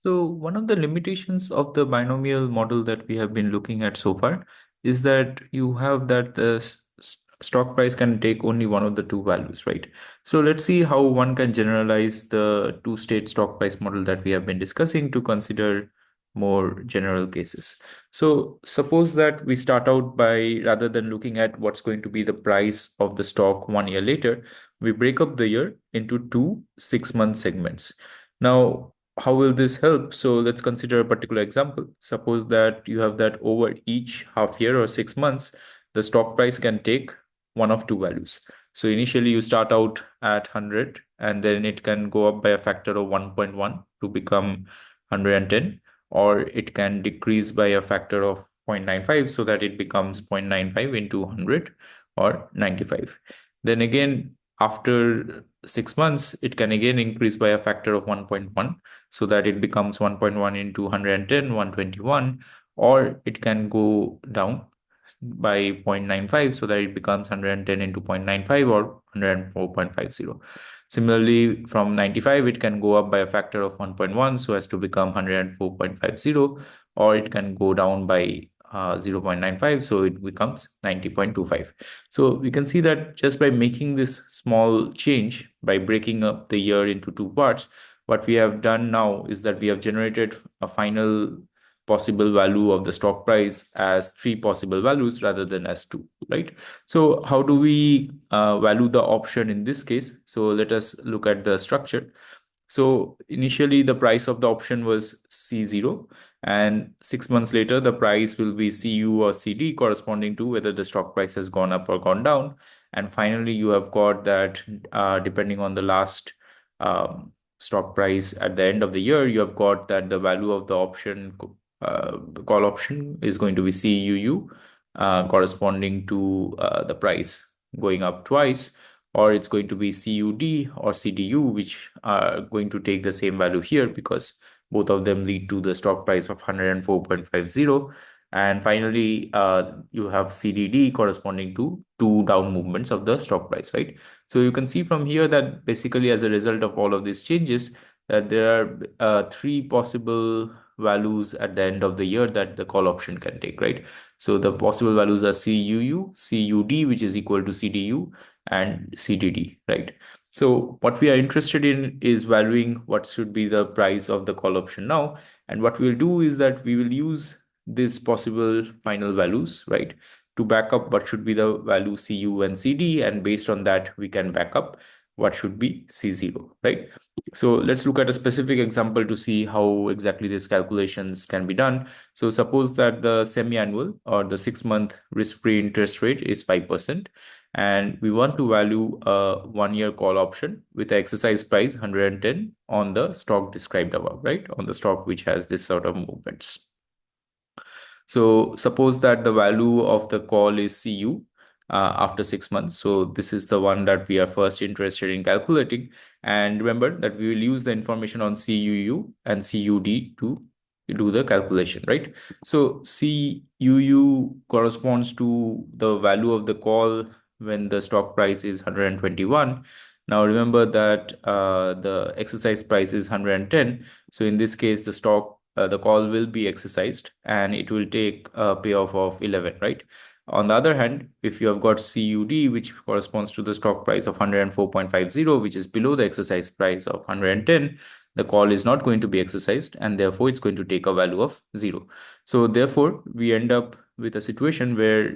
So one of the limitations of the binomial model that we have been looking at so far is that you have that the stock price can take only one of the two values, right? So let's see how one can generalize the two-state stock price model that we have been discussing to consider more general cases. So suppose that we start out by, rather than looking at what's going to be the price of the stock 1 year later, we break up the year into two 6-month segments. Now, how will this help? So let's consider a particular example. Suppose that you have that over each half year or 6 months, the stock price can take one of two values. So initially you start out at 100 and then it can go up by a factor of 1.1 to become 110, or it can decrease by a factor of 0.95 so that it becomes 0.95 into 100 or 95. Then again, after 6 months, it can again increase by a factor of 1.1 so that it becomes 1.1 into 110, 121, or it can go down by 0.95 so that it becomes 110 into 0.95 or 104.50. Similarly, from 95, it can go up by a factor of 1.1 so as to become 104.50, or it can go down by 0.95 so it becomes 90.25. So we can see that just by making this small change, by breaking up the year into two parts, what we have done now is that we have generated a final possible value of the stock price as three possible values rather than as two, right? So how do we value the option in this case? So let us look at the structure. So initially the price of the option was C0, and 6 months later the price will be CU or CD, corresponding to whether the stock price has gone up or gone down. And finally you have got that depending on the last stock price at the end of the year, you have got that the value of the option, the call option, is going to be CUU, corresponding to the price going up twice, or it's going to be CUD or CDU, which are going to take the same value here because both of them lead to the stock price of 104.50. And finally, you have CDD corresponding to two down movements of the stock price, right? So you can see from here that basically as a result of all of these changes, that there are three possible values at the end of the year that the call option can take, right? So the possible values are CUU, CUD, which is equal to CDU, and CDD, right? So what we are interested in is valuing what should be the price of the call option now. And what we'll do is that we will use these possible final values, right, to back up what should be the value CU and CD. And based on that, we can back up what should be C0, right? So let's look at a specific example to see how exactly these calculations can be done. So suppose that the semi-annual or the 6-month risk-free interest rate is 5%, and we want to value a 1 year call option with the exercise price 110 on the stock described above, right? On the stock which has this sort of movements. So suppose that the value of the call is CU after 6 months. So this is the one that we are first interested in calculating. And remember that we will use the information on CUU and CUD to do the calculation, right? So CUU corresponds to the value of the call when the stock price is 121. Now remember that the exercise price is 110. So in this case, the call will be exercised and it will take a payoff of 11, right? On the other hand, if you have got CUD, which corresponds to the stock price of 104.50, which is below the exercise price of 110, the call is not going to be exercised and therefore it's going to take a value of 0. So therefore, we end up with a situation where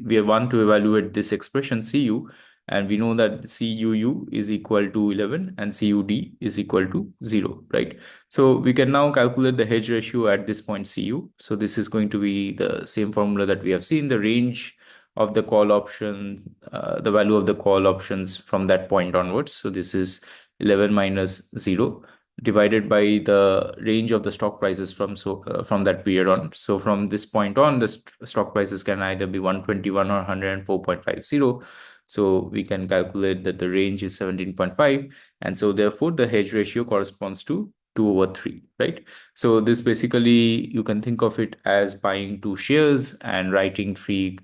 we want to evaluate this expression CU, and we know that CUU is equal to 11 and CUD is equal to 0, right? So we can now calculate the hedge ratio at this point CU. So this is going to be the same formula that we have seen, the range of the call option, the value of the call options from that point onwards. So this is 11 minus 0 divided by the range of the stock prices from that period on. So from this point on, the stock prices can either be 121 or 104.50. So we can calculate that the range is 17.5. And so therefore the hedge ratio corresponds to 2/3, right? So this basically, you can think of it as buying two shares and writing three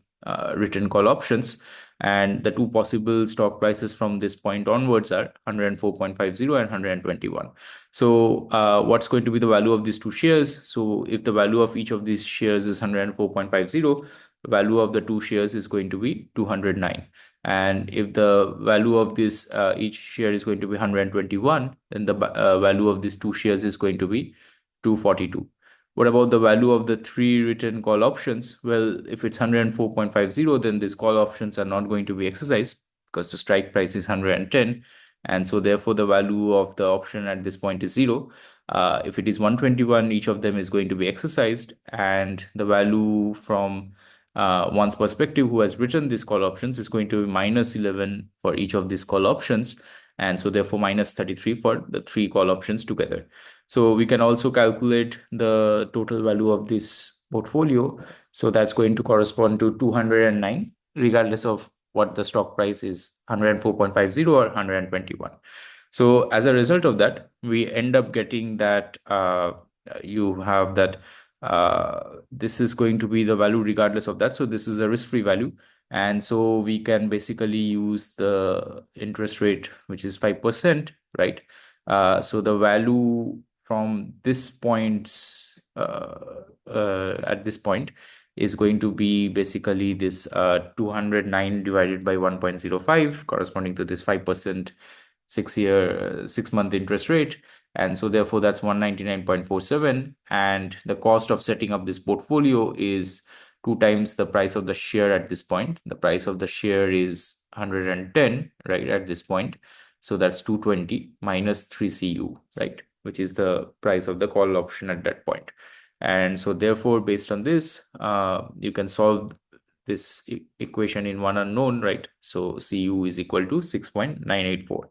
written call options. And the two possible stock prices from this point onwards are 104.50 and 121. So what's going to be the value of these two shares? So if the value of each of these shares is 104.50, the value of the two shares is going to be 209. And if the value of this each share is going to be 121, then the value of these two shares is going to be 242. What about the value of the three written call options? Well, if it's 104.50, then these call options are not going to be exercised because the strike price is 110. And so therefore the value of the option at this point is zero. If it is 121, each of them is going to be exercised, and the value from one's perspective who has written these call options is going to be minus 11 for each of these call options. And so therefore minus 33 for the three call options together. So we can also calculate the total value of this portfolio. So that's going to correspond to 209, regardless of what the stock price is, 104.50 or 121. So as a result of that, we end up getting that you have that this is going to be the value regardless of that. So this is a risk-free value. And so we can basically use the interest rate, which is 5%, right? So the value from this points at this point is going to be basically this 209 divided by 1.05, corresponding to this 5% 6-month interest rate. And so therefore that's 199.47. And the cost of setting up this portfolio is 2 times the price of the share at this point. The price of the share is 110, right, at this point. So that's 220 minus 3 CU, right, which is the price of the call option at that point. And so therefore, based on this, you can solve this equation in one unknown, right? So CU is equal to 6.984.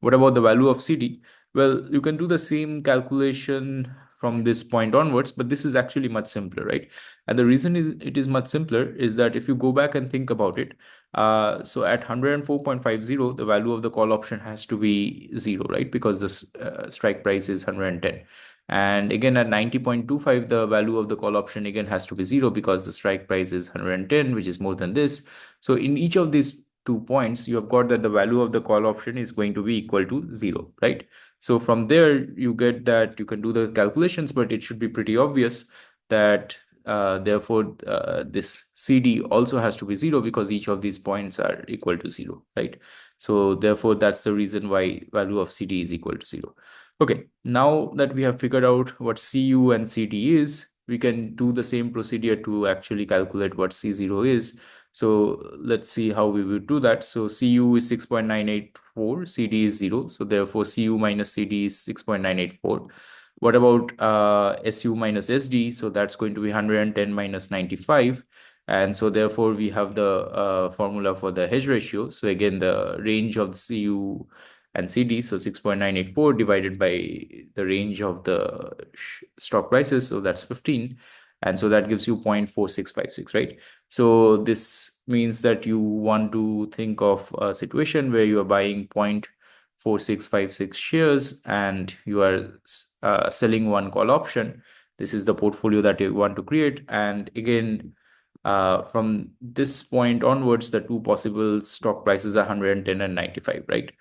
What about the value of CD? Well, you can do the same calculation from this point onwards, but this is actually much simpler, right? And the reason it is much simpler is that if you go back and think about it, so at 104.50, the value of the call option has to be zero, right? Because the strike price is 110. And again, at 90.25, the value of the call option again has to be zero because the strike price is 110, which is more than this. So in each of these 2 points, you have got that the value of the call option is going to be equal to zero, right? So from there, you get that you can do the calculations, but it should be pretty obvious that therefore this CD also has to be zero because each of these points are equal to zero, right? So therefore, that's the reason why value of CD is equal to zero. Okay, now that we have figured out what CU and CD is, we can do the same procedure to actually calculate what C0 is. So let's see how we will do that. So CU is 6.984, CD is 0. So therefore CU minus CD is 6.984. What about SU minus SD? So that's going to be 110 minus 95. And so therefore we have the formula for the hedge ratio. So again, the range of the CU and CD, so 6.984 divided by the range of the stock prices. So that's 15. And so that gives you 0.4656, right? So this means that you want to think of a situation where you are buying 0.4656 shares and you are selling one call option. This is the portfolio that you want to create. And again, from this point onwards, the two possible stock prices are 110 and 95, right?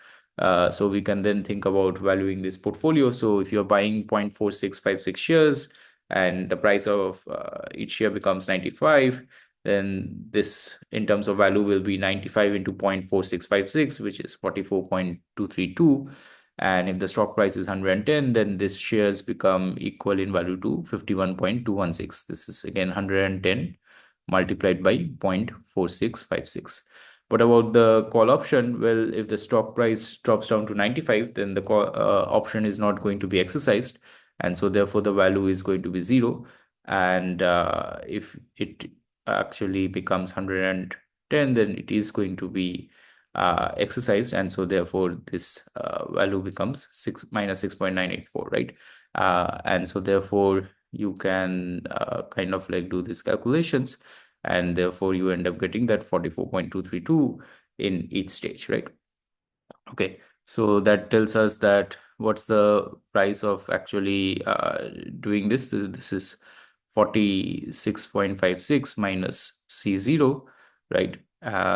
So we can then think about valuing this portfolio. So if you're buying 0.4656 shares and the price of each share becomes 95, then this in terms of value will be 95 into 0.4656, which is 44.232. And if the stock price is 110, then this shares become equal in value to 51.216. This is again 110 multiplied by 0.4656. What about the call option? Well, if the stock price drops down to 95, then the call option is not going to be exercised. And so therefore the value is going to be zero. And if it actually becomes 110, then it is going to be exercised. And so therefore this value becomes 6 minus 6.984, right? And so therefore you can kind of like do these calculations, and therefore you end up getting that 44.232 in each stage, right? Okay, so that tells us that what's the price of actually doing this. This is 46.56 minus C0, right?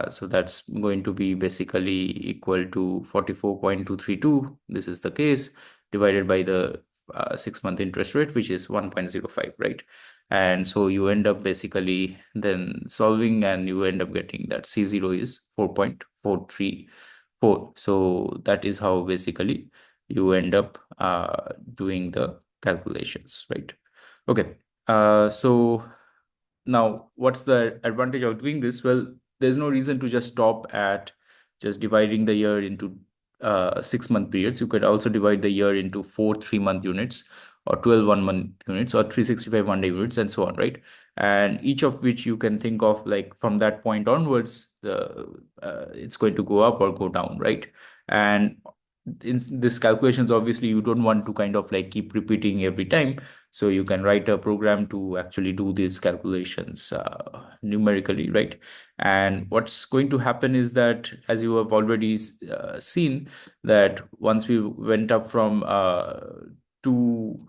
So that's going to be basically equal to 44.232. This is the case, divided by the 6-month interest rate, which is 1.05, right? And so you end up basically then solving, and you end up getting that C0 is 4.434. So that is how basically you end up doing the calculations, right? Okay. So now, what's the advantage of doing this? Well, there's no reason to just stop at just dividing the year into 6-month periods. You could also divide the year into 4 3-month units, or 12 1-month units, or 365 1-day units, and so on, right? And each of which you can think of, like, from that point onwards, the it's going to go up or go down, right? And in this calculations, obviously, you don't want to kind of like keep repeating every time, so you can write a program to actually do these calculations numerically, right? And what's going to happen is that, as you have already seen, that once we went up from two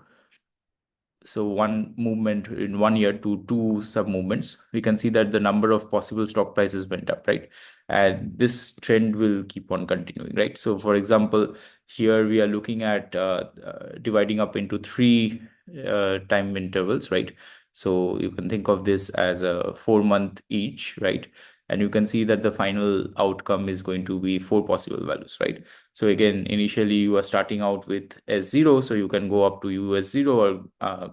so one movement in 1 year to two sub movements, we can see that the number of possible stock prices went up, right? And this trend will keep on continuing, right? So for example, here we are looking at dividing up into three time intervals, right? So you can think of this as a 4-month each, right? And you can see that the final outcome is going to be four possible values, right? So again, initially you are starting out with S0, so you can go up to US0, or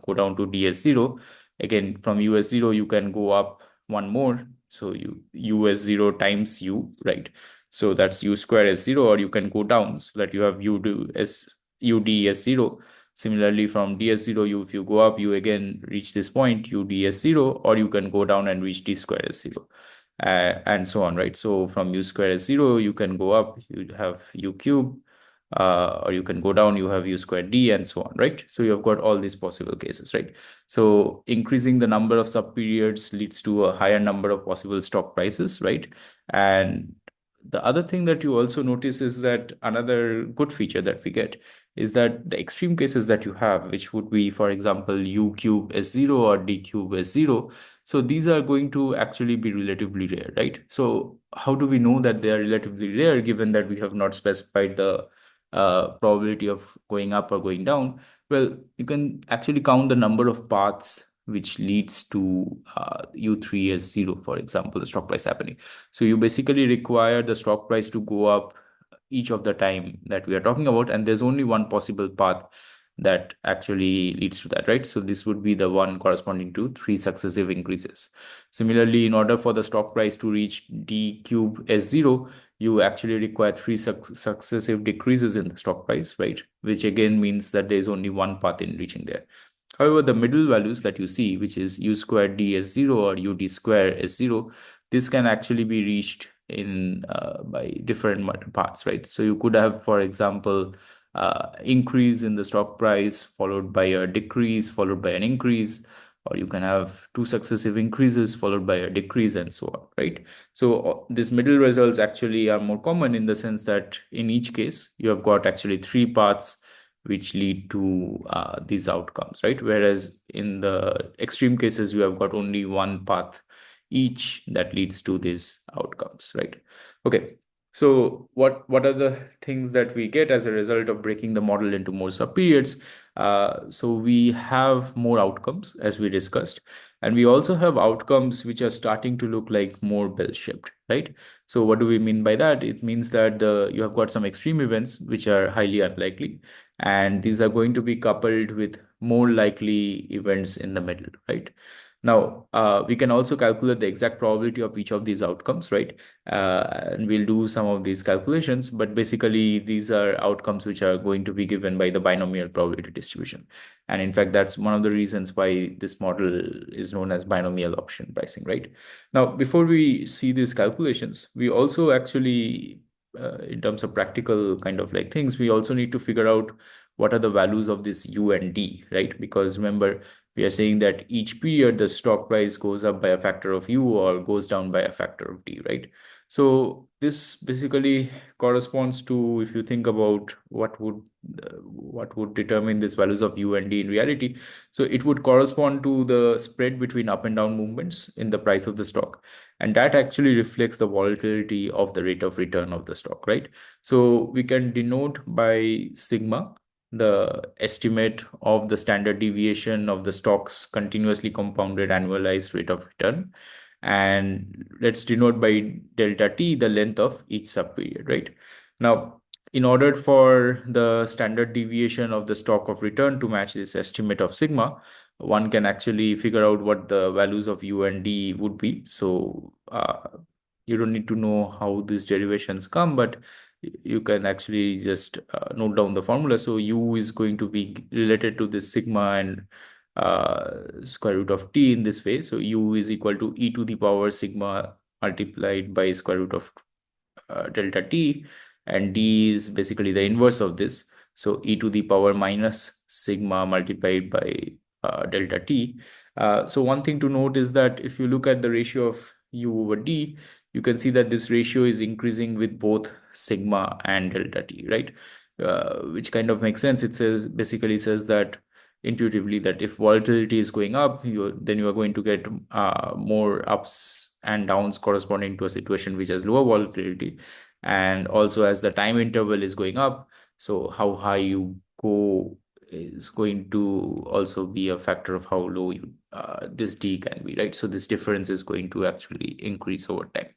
go down to DS0. Again, from US0, you can go up one more. So you US0 times U, right? So that's U square S0, or you can go down so that you have UDS0. Similarly, from DS0, if you go up, you again reach this point, UDS0, or you can go down and reach D square S0, and so on, right? So from U square is 0, you can go up, you have U cube, or you can go down, you have U square D, and so on, right? So you've got all these possible cases, right? So increasing the number of sub periods leads to a higher number of possible stock prices, right? And the other thing that you also notice is that another good feature that we get is that the extreme cases that you have, which would be, for example, U cube S0 or D cube S0, so these are going to actually be relatively rare, right? So how do we know that they are relatively rare, given that we have not specified the probability of going up or going down? Well, you can actually count the number of paths which leads to U3 as 0, for example, the stock price happening. So you basically require the stock price to go up each of the time that we are talking about, and there's only one possible path that actually leads to that, right? So this would be the one corresponding to three successive increases. Similarly, in order for the stock price to reach D cube S0, you actually require three successive decreases in the stock price, right? Which again means that there is only one path in reaching there. However, the middle values that you see, which is U square D S 0 or UD square S 0, this can actually be reached in by different paths, right? So you could have, for example, increase in the stock price followed by a decrease followed by an increase, or you can have two successive increases followed by a decrease, and so on, right? So these middle results actually are more common in the sense that in each case you have got actually three paths which lead to these outcomes, right? Whereas in the extreme cases you have got only one path each that leads to these outcomes, right? Okay. So what are the things that we get as a result of breaking the model into more subperiods? So we have more outcomes, as we discussed, and we also have outcomes which are starting to look like more bell-shaped, right? So what do we mean by that? It means that you have got some extreme events which are highly unlikely, and these are going to be coupled with more likely events in the middle, right? Now, we can also calculate the exact probability of each of these outcomes, right? And we'll do some of these calculations, but basically these are outcomes which are going to be given by the binomial probability distribution. And in fact, that's one of the reasons why this model is known as binomial option pricing, right? Now, before we see these calculations, we also actually, in terms of practical kind of like things, we also need to figure out what are the values of this U and D, right? Because remember, we are saying that each period the stock price goes up by a factor of U or goes down by a factor of D, right? So this basically corresponds to, if you think about what would determine these values of U and D in reality. So it would correspond to the spread between up and down movements in the price of the stock, and that actually reflects the volatility of the rate of return of the stock, right? So we can denote by sigma the estimate of the standard deviation of the stock's continuously compounded annualized rate of return, and let's denote by delta t the length of each subperiod, right? Now, in order for the standard deviation of the stock of return to match this estimate of sigma, one can actually figure out what the values of u and d would be. So you don't need to know how these derivations come, but you can actually just note down the formula. So u is going to be related to this sigma and square root of t in this way. So u is equal to e to the power sigma multiplied by square root of delta t, and d is basically the inverse of this. So e to the power minus sigma multiplied by delta t. So one thing to note is that if you look at the ratio of u over d, you can see that this ratio is increasing with both sigma and delta t, right? Which kind of makes sense. It says basically says that intuitively that if volatility is going up, then you are going to get more ups and downs corresponding to a situation which has lower volatility. And also as the time interval is going up, so how high you go is going to also be a factor of how low this D can be, right? So this difference is going to actually increase over time.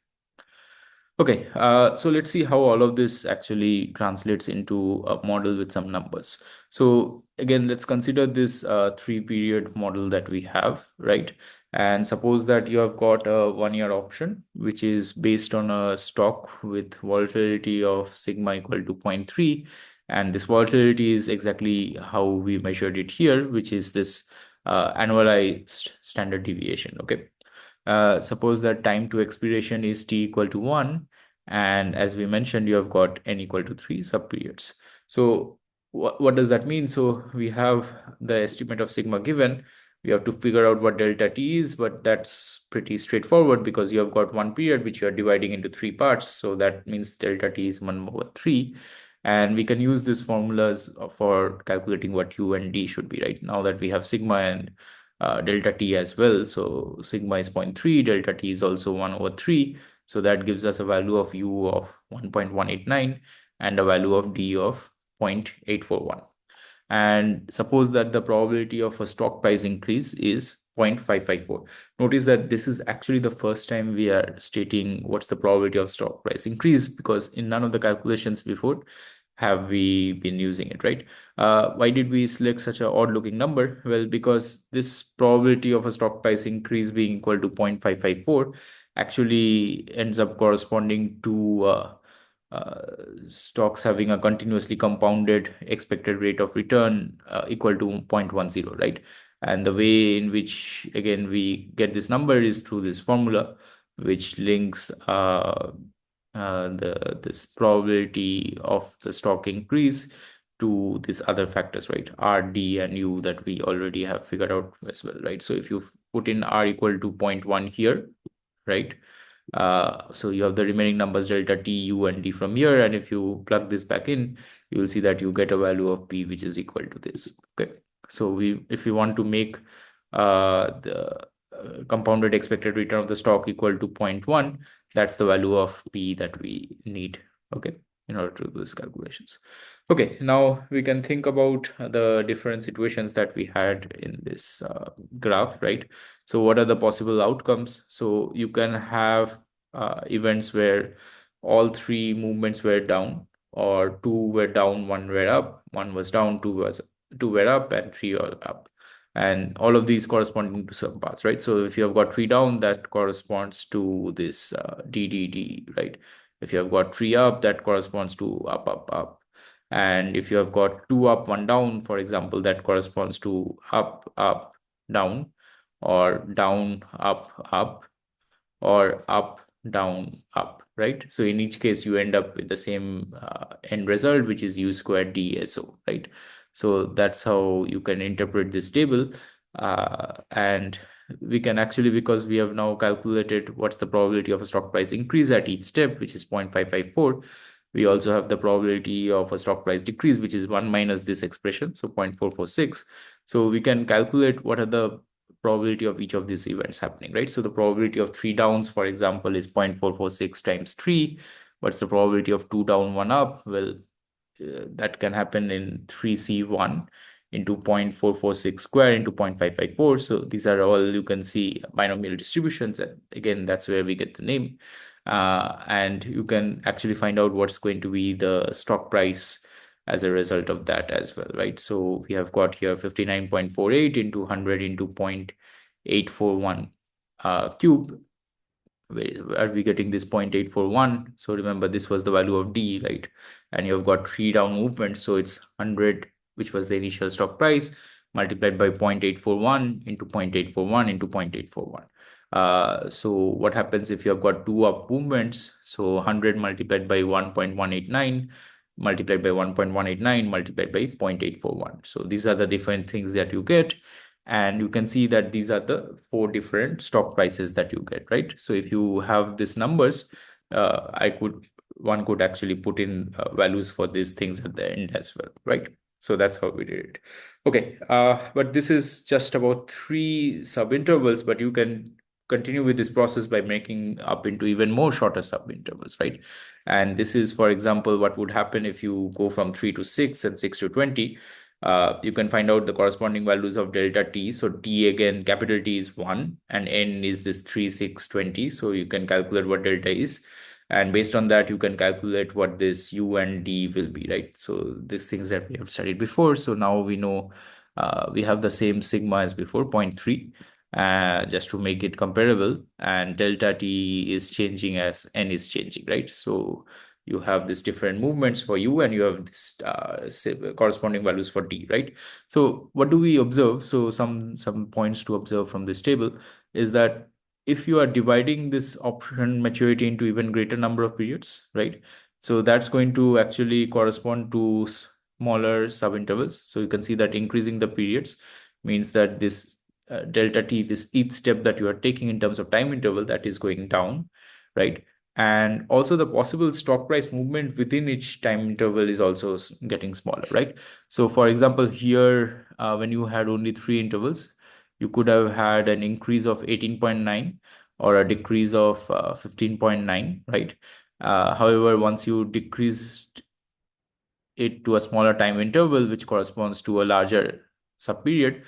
Okay, so let's see how all of this actually translates into a model with some numbers. So again, let's consider this three-period model that we have, right? And suppose that you have got a one-year option, which is based on a stock with volatility of sigma equal to zero point 0.3. And this volatility is exactly how we measured it here, which is this annualized standard deviation, okay? Suppose that time to expiration is t equal to 1, and as we mentioned, you have got n equal to 3 subperiods. So what does that mean? So we have the estimate of sigma given. We have to figure out what delta t is, but that's pretty straightforward because you have got one period which you are dividing into three parts. So that means delta t is 1 over 3. And we can use these formulas for calculating what u and d should be, right? Now that we have sigma and delta t as well. So sigma is 0 0.3, delta t is also 1 over 3. So that gives us a value of u of 1.189 and a value of d of 0.841. And suppose that the probability of a stock price increase is 0.554. Notice that this is actually the first time we are stating what's the probability of stock price increase, because in none of the calculations before have we been using it, right? Why did we select such an odd looking number? Well, because this probability of a stock price increase being equal to 0.554 actually ends up corresponding to stocks having a continuously compounded expected rate of return equal to 0.10, right? And the way in which, again, we get this number is through this formula, which links this probability of the stock increase to these other factors, right? R, D, and U that we already have figured out as well, right? So if you put in R equal to 0.1 here, right? So you have the remaining numbers delta T, U, and D from here. And if you plug this back in, you will see that you get a value of P which is equal to this. Okay. So if we want to make the compounded expected return of the stock equal to 0.1, that's the value of P that we need. Okay, in order to do these calculations. Okay, now we can think about the different situations that we had in this graph, right? So what are the possible outcomes? So you can have events where all three movements were down, or two were down, one were up, one was down, two were up, and three are up. And all of these corresponding to some paths, right? So if you have got three down, that corresponds to this DDD, right? If you have got three up, that corresponds to up, up, up. And if you have got two up, one down, for example, that corresponds to up, up, down, or down, up, or up, down, up, right? So in each case, you end up with the same end result, which is U squared DSO, right? So that's how you can interpret this table. And we can actually, because we have now calculated what's the probability of a stock price increase at each step, which is 0.554. We also have the probability of a stock price decrease, which is 1 minus this expression, so 0.446. So we can calculate what are the probability of each of these events happening, right? So the probability of 3 downs, for example, is 0.446 times 3. What's the probability of 2 down, 1 up? Well, that can happen in 3C1 into 0.446 square into 0.554. So these are all, you can see, binomial distributions. And again, that's where we get the name. And you can actually find out what's going to be the stock price as a result of that as well, right? So we have got here 59.48 into 100 into 0.841 cube. Where are we getting this 0.841? So remember, this was the value of D, right? And you've got 3 down movements. So it's 100, which was the initial stock price, multiplied by 0.841 into 0.841 into 0.841. So what happens if you have got 2 up movements? So 100 multiplied by 1.189 multiplied by 1.189 multiplied by 0.841. So these are the different things that you get. And you can see that these are the 4 different stock prices that you get, right? So if you have these numbers, one could actually put in values for these things at the end as well, right? So that's how we did it. Okay, but this is just about 3 subintervals, but you can continue with this process by making up into even more shorter subintervals, right? And this is, for example, what would happen if you go from 3 to 6 and 6 to 20. You can find out the corresponding values of delta t. So t, again, capital T is 1 and n is this 3, 6, 20. So you can calculate what delta is. And based on that, you can calculate what this u and d will be, right? So these things that we have studied before. So now we know we have the same sigma as before, 0.3, just to make it comparable. And delta t is changing as n is changing, right? So you have these different movements for u and you have this corresponding values for d, right? So what do we observe? So some points to observe from this table is that if you are dividing this option maturity into even greater number of periods, right? So that's going to actually correspond to smaller subintervals. So you can see that increasing the periods means that this delta t, this each step that you are taking in terms of time interval, that is going down, right? And also the possible stock price movement within each time interval is also getting smaller, right? So for example, here, when you had only 3 intervals, you could have had an increase of 18.9 or a decrease of 15.9, right? However, once you decreased it to a smaller time interval, which corresponds to a larger subperiod,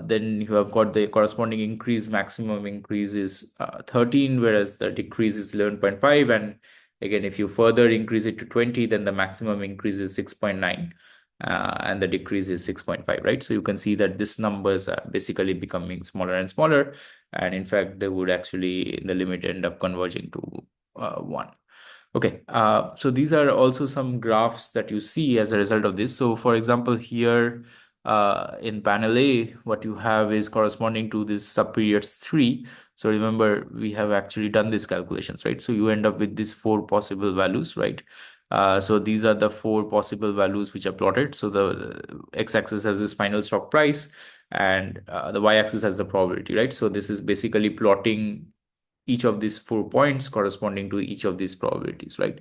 then you have got the corresponding increase. Maximum increase is 13, whereas the decrease is 11.5. And again, if you further increase it to 20, then the maximum increase is 6.9. And the decrease is 6.5, right? So you can see that these numbers are basically becoming smaller and smaller. And in fact, they would actually, in the limit, end up converging to 1. Okay, so these are also some graphs that you see as a result of this. So for example, here in panel A, what you have is corresponding to this subperiods 3. So remember, we have actually done these calculations, right? So you end up with these 4 possible values, right? So these are the 4 possible values which are plotted. So the x-axis has this final stock price and the y-axis has the probability, right? So this is basically plotting each of these 4 points corresponding to each of these probabilities, right?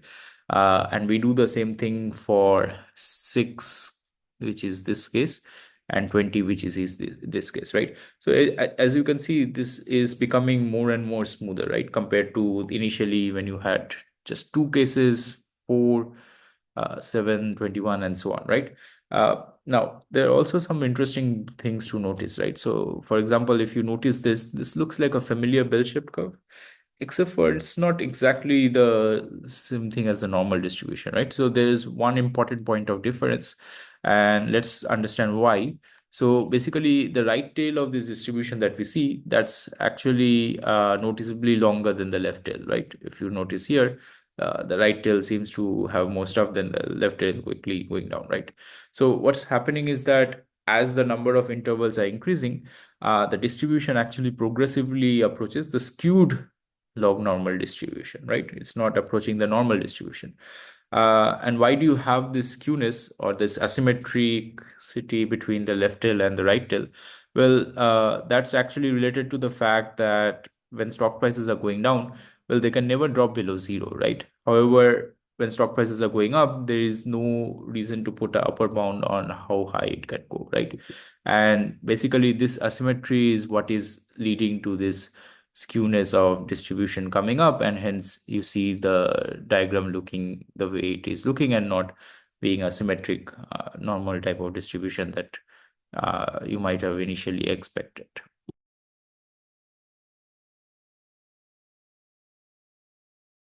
And we do the same thing for 6, which is this case, and 20, which is this case, right? So as you can see, this is becoming more and more smoother, right? Compared to initially when you had just 2 cases, 4, 7, 21, and so on, right? Now, there are also some interesting things to notice, right? So, for example, if you notice this looks like a familiar bell-shaped curve, except for it's not exactly the same thing as the normal distribution, right? So there is one important point of difference, and let's understand why. So basically, the right tail of this distribution that we see, that's actually noticeably longer than the left tail, right? If you notice here, the right tail seems to have more stuff than the left tail quickly going down, right? So what's happening is that as the number of intervals are increasing, the distribution actually progressively approaches the skewed log normal distribution, right? It's not approaching the normal distribution. And why do you have this skewness or this asymmetricity between the left tail and the right tail? Well, that's actually related to the fact that when stock prices are going down, well, they can never drop below zero, right? However, when stock prices are going up, there is no reason to put a upper bound on how high it can go, right? And basically, this asymmetry is what is leading to this skewness of distribution coming up, and hence you see the diagram looking the way it is looking and not being a symmetric, normal type of distribution that you might have initially expected.